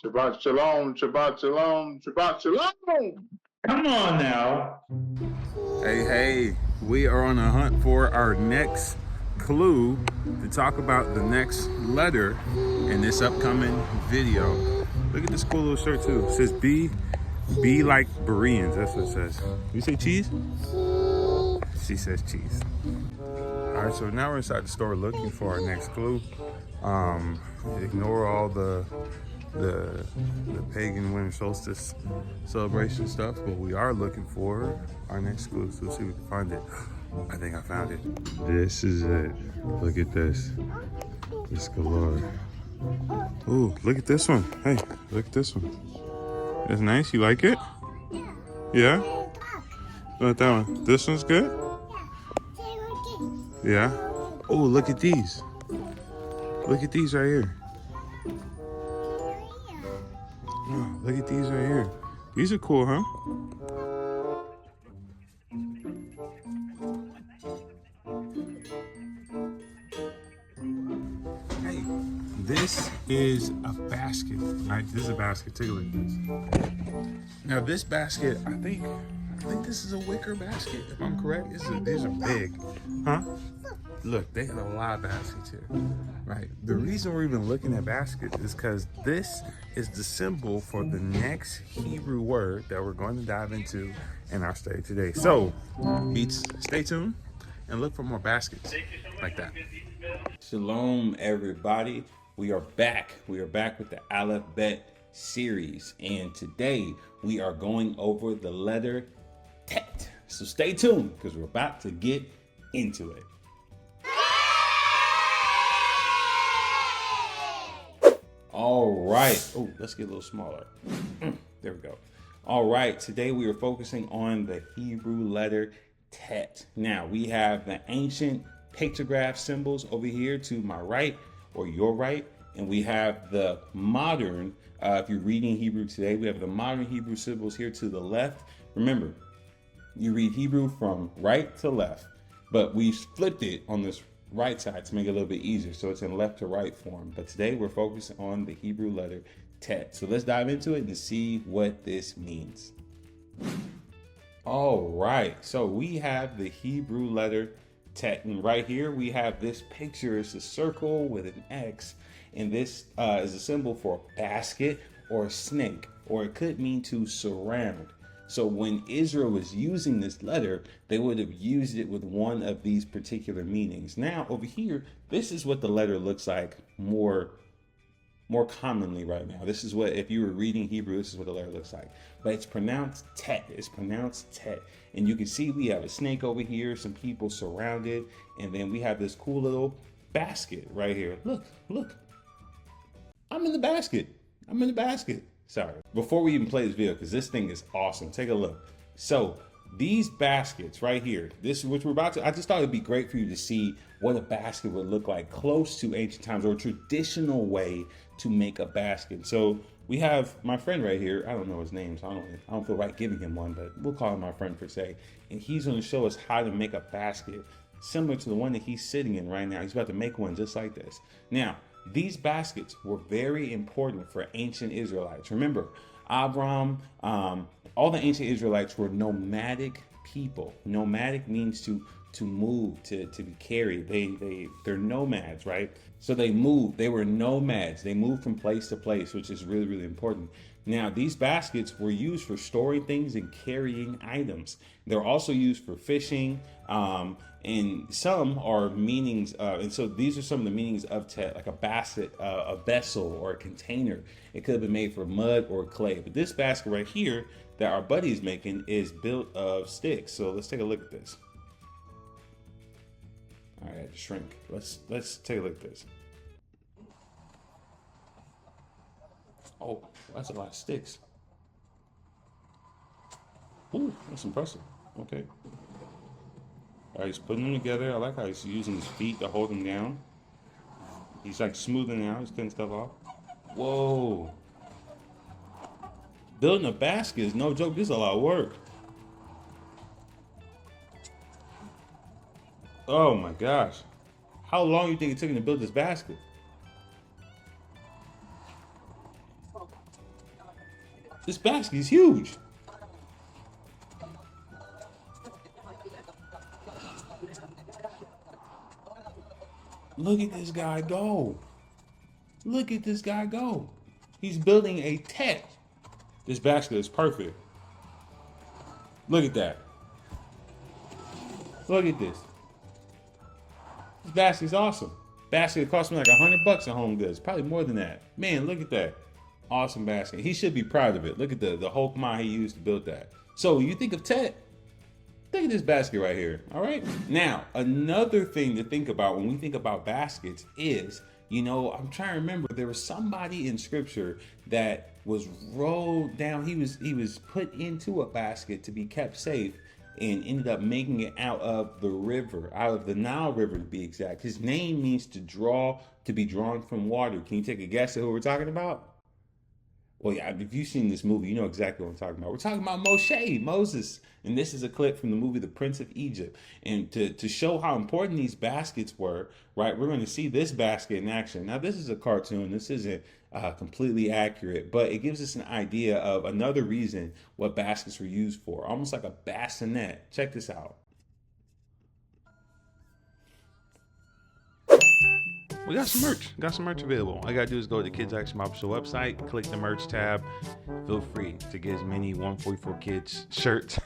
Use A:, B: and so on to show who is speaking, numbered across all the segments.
A: Shabbat shalom, Shabbat shalom, Shabbat shalom.
B: Come on now.
C: Hey, we are on a hunt for our next clue to talk about the next letter in this upcoming video. Look at this cool little shirt too. It says be like Bereans. That's what it says. You say cheese? She says cheese. All right, so now we're inside the store looking for our next clue. Ignore all the pagan winter solstice celebration stuff, but we are looking for our next clue, so let's see if we can find it. I think I found it. This is it. Look at this. This galore. Ooh, look at this one. Hey, look at this one. That's nice. You like it? Yeah? What about that one? This one's good? Yeah? Oh, look at these. Look at these right here. Oh, look at these right here. These are cool, huh? Hey, this is a basket, right? This is a basket. Take a look at this. Now, this basket, I think this is a wicker basket, if I'm correct. These are big, huh? Look, they have a lot of baskets here, right? The reason we're even looking at baskets is because this is the symbol for the next Hebrew word that we're going to dive into in our study today. So, Beats, stay tuned and look for more baskets like that.
B: Shalom, everybody. We are back. We are back with the Aleph Bet series. And today we are going over the letter Tet. So stay tuned because we're about to get into it. All right. Oh, let's get a little smaller. There we go. All right. Today we are focusing on the Hebrew letter Tet. Now we have the ancient pictograph symbols over here to my right or your right. And we have the modern, if you're reading Hebrew today, we have the modern Hebrew symbols here to the left. Remember, you read Hebrew from right to left, but we flipped it on this right side to make it a little bit easier, so it's in left to right form. But today we're focusing on the Hebrew letter Tet. So let's dive into it and see what this means. All right, so we have the Hebrew letter Tet, and right here we have this picture. It's a circle with an X, and this is a symbol for a basket or a snake, or it could mean to surround. So when Israel was using this letter, they would have used it with one of these particular meanings. Now over here, this is what the letter looks like more commonly right now. This is what, if you were reading Hebrew, this is what the letter looks like. But it's pronounced Tet. It's pronounced Tet. And you can see we have a snake over here, some people surrounded, and then we have this cool little basket right here. Look. I'm in the basket. Sorry. Before we even play this video, because this thing is awesome, take a look. So these baskets right here, this which we're about to, I just thought it'd be great for you to see what a basket would look like close to ancient times, or a traditional way to make a basket. So we have my friend right here. I don't know his name, so I don't feel right giving him one, but we'll call him my friend per se. And he's going to show us how to make a basket similar to the one that he's sitting in right now. He's about to make one just like this. Now, these baskets were very important for ancient Israelites. Remember, Abram, all the ancient Israelites were nomadic people. Nomadic means to move, to be carried. They're nomads, right? So they moved. They were nomads. They moved from place to place, which is really, really important. Now, these baskets were used for storing things and carrying items. They're also used for fishing, and some are meanings, and so these are some of the meanings of Tet, like a basket, a vessel, or a container. It could have been made from mud or clay. But this basket right here that our buddy is making is built of sticks. So let's take a look at this. All right, I had to shrink. Let's take a look at this. Oh, that's a lot of sticks. Ooh, that's impressive. Okay. All right, he's putting them together. I like how he's using his feet to hold them down. He's like smoothing out. He's cutting stuff off. Whoa. Building a basket is no joke. This is a lot of work. Oh my gosh. How long do you think it took him to build this basket? This basket is huge. Look at this guy go. Look at this guy go. He's building a tent. This basket is perfect. Look at that. Look at this. This basket is awesome. Basket cost me like $100 at Home Goods. Probably more than that. Man, look at that. Awesome basket. He should be proud of it. Look at the whole command he used to build that. So you think of Tet, think of this basket right here. All right. Now, another thing to think about when we think about baskets is, you know, I'm trying to remember, there was somebody in scripture that was rolled down. He was put into a basket to be kept safe and ended up making it out of the river, out of the Nile River to be exact. His name means to be drawn from water. Can you take a guess at who we're talking about? Well, yeah, if you've seen this movie, you know exactly what I'm talking about. We're talking about Moses. And this is a clip from the movie The Prince of Egypt. And to show how important these baskets were, right, we're going to see this basket in action. Now, this is a cartoon. This isn't completely accurate, but it gives us an idea of another reason what baskets were used for, almost like a bassinet. Check this out.
C: We got some merch. Got some merch available. All you gotta do is go to the Kids Action Bible Show website, click the merch tab. Feel free to get as many 144 Kids shirts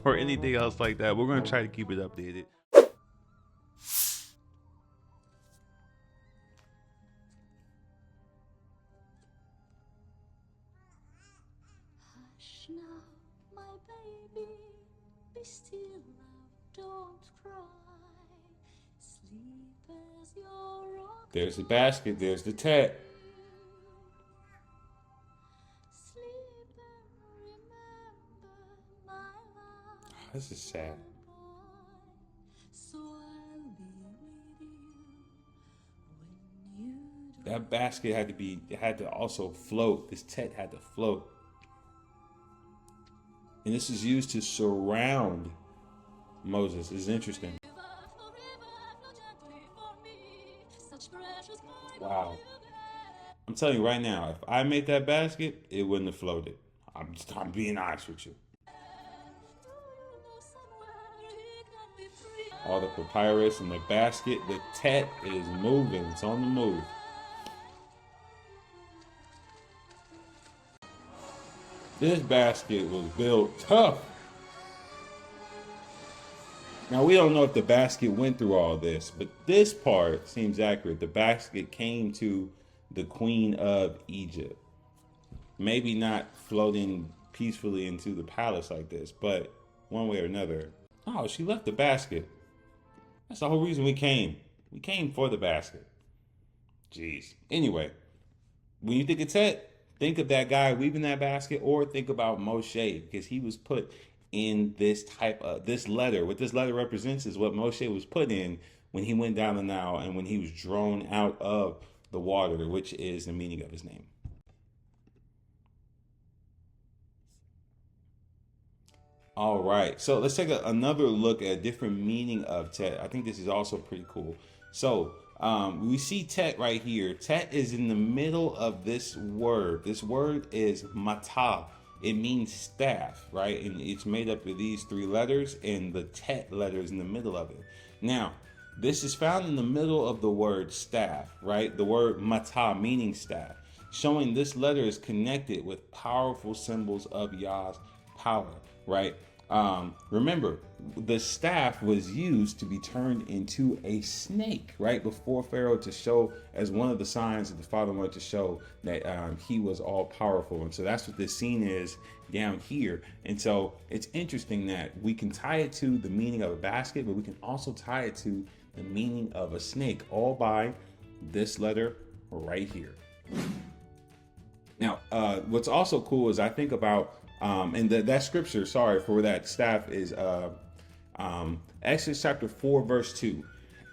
C: or anything else like that. We're gonna try to keep it updated.
D: Hush now, my baby, be still now, don't cry. Sleep as your own.
B: There's the basket. There's the Tet.
D: Sleep and remember my love.
B: This is sad.
D: So I'll be with you when you don't.
B: That basket had to also float. This Tet had to float. And this is used to surround Moses. It's interesting. Wow. I'm telling you right now, if I made that basket, it wouldn't have floated. I'm being honest with you. All the papyrus in the basket, the Tet is moving. It's on the move. This basket was built tough. Now, we don't know if the basket went through all this, but this part seems accurate. The basket came to the Queen of Egypt. Maybe not floating peacefully into the palace like this, but one way or another. Oh, she left the basket. That's the whole reason we came. We came for the basket. Jeez. Anyway, when you think of Tet, think of that guy weaving that basket, or think about Moshe, because he was put in this type of, this letter. What this letter represents is what Moshe was put in when he went down the Nile and when he was drawn out of the water, which is the meaning of his name. All right, so let's take another look at a different meaning of Tet. I think this is also pretty cool. So we see Tet right here. Tet is in the middle of this word. This word is matah. It means staff, right? And it's made up of these three letters, and the Tet letter is in the middle of it. Now, this is found in the middle of the word staff, right? The word matah, meaning staff, showing this letter is connected with powerful symbols of Yah's power, right? Remember, the staff was used to be turned into a snake, right? Before Pharaoh, to show as one of the signs that the Father wanted to show that he was all powerful. And so that's what this scene is down here. And so it's interesting that we can tie it to the meaning of a basket, but we can also tie it to the meaning of a snake, all by this letter right here. Now, what's also cool is I think about and that scripture, sorry for that staff, is Exodus chapter 4, verse 2.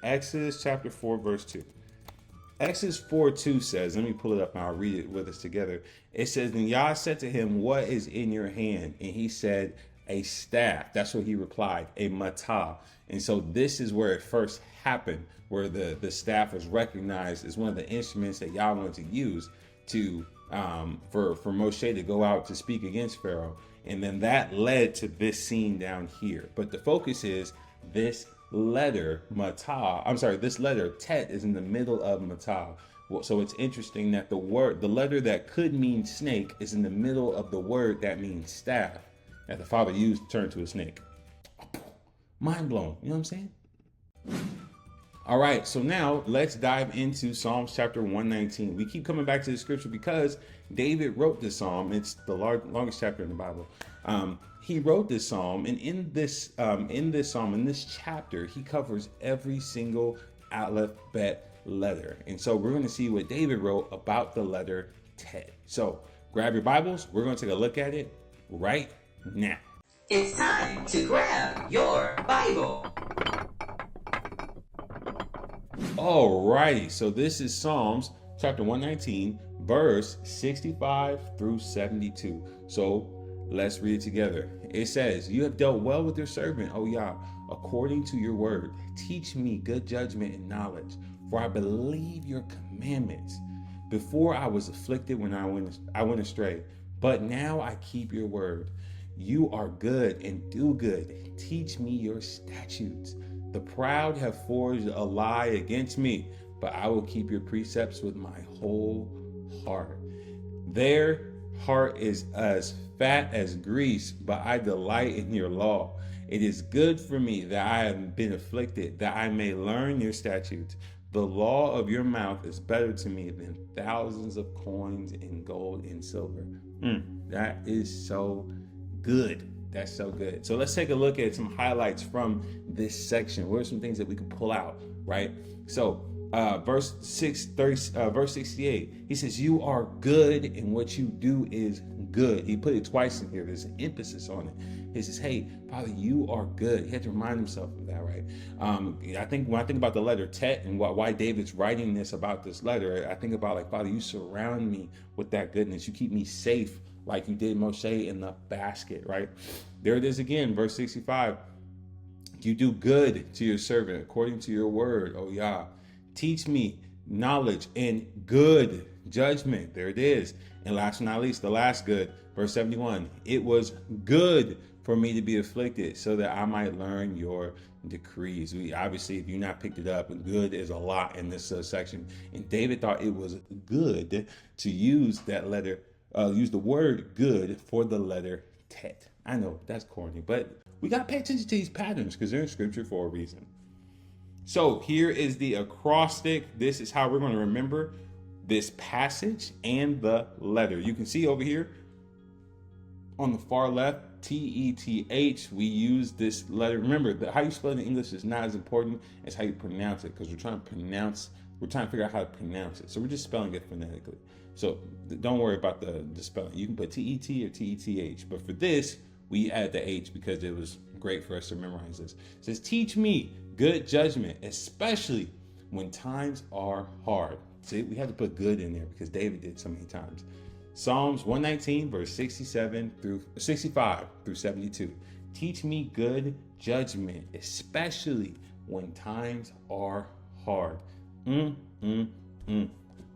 B: Exodus chapter 4, verse 2. Exodus 4:2 says, let me pull it up and I'll read it with us together. It says, "Then Yah said to him, 'What is in your hand?' And he said, 'A staff.' That's what he replied, a matah." And so this is where it first happened, where the staff was recognized as one of the instruments that Yah wanted to use to for Moshe to go out to speak against Pharaoh. And then that led to this scene down here. But the focus is this letter, this letter, Tet, is in the middle of Matah. Well, so it's interesting that the letter that could mean snake is in the middle of the word that means staff that the Father used to turn to a snake. Mind blown. You know what I'm saying? All right, so now let's dive into Psalms chapter 119. We keep coming back to the scripture because David wrote this psalm. It's the longest chapter in the Bible. He wrote this psalm, and in this chapter, he covers every single Aleph Bet letter. And so we're going to see what David wrote about the letter Tet. So grab your Bibles. We're going to take a look at it right now.
E: It's time to grab your Bible.
B: Alrighty, so this is Psalms chapter 119, verse 65 through 72. So let's read it together. It says, "You have dealt well with your servant, O Yah, according to your word. Teach me good judgment and knowledge, for I believe your commandments. Before I was afflicted when I went astray, but now I keep your word. You are good and do good. Teach me your statutes. The proud have forged a lie against me, but I will keep your precepts with my whole heart. Their heart is as fat as grease, but I delight in your law. It is good for me that I have been afflicted, that I may learn your statutes. The law of your mouth is better to me than thousands of coins in gold and silver." That is so good. That's so good. So let's take a look at some highlights from this section. What are some things that we can pull out, right? So verse 68, he says, "You are good and what you do is good." He put it twice in here. There's an emphasis on it. He says, hey, Father, you are good. He had to remind himself of that, right? I think when I think about the letter Tet and why David's writing this about this letter, I think about like, Father, you surround me with that goodness. You keep me safe like you did Moshe in the basket, right? There it is again, verse 65. "You do good to your servant according to your word, O Yah. Teach me knowledge and good judgment." There it is. And last but not least, the last good, verse 71. "It was good for me to be afflicted so that I might learn your decrees." We obviously, if you've not picked it up, good is a lot in this section. And David thought it was good to use that letter, use the word good for the letter Tet. I know that's corny, but we got to pay attention to these patterns because they're in scripture for a reason. So here is the acrostic. This is how we're going to remember this passage and the letter. You can see over here on the far left, T-E-T-H. We use this letter. Remember, how you spell it in English is not as important as how you pronounce it, because we're trying to figure out how to pronounce it. So we're just spelling it phonetically. So don't worry about the spelling. You can put T-E-T or T-E-T-H. But for this, we add the H because it was great for us to memorize this. It says, "Teach me good judgment, especially when times are hard." See, we had to put good in there because David did so many times. Psalms 119, verse 65 through 72. "Teach me good judgment, especially when times are hard."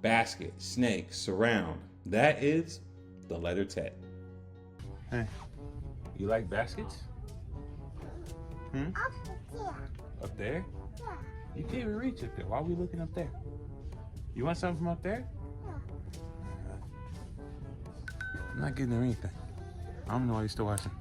B: Basket, snake, surround. That is the letter Tet. Hey, you like baskets? Up there? Yeah. You can't even reach up there. Why are we looking up there? You want something from up there? Yeah. I'm not getting anything. I don't know why you're still watching.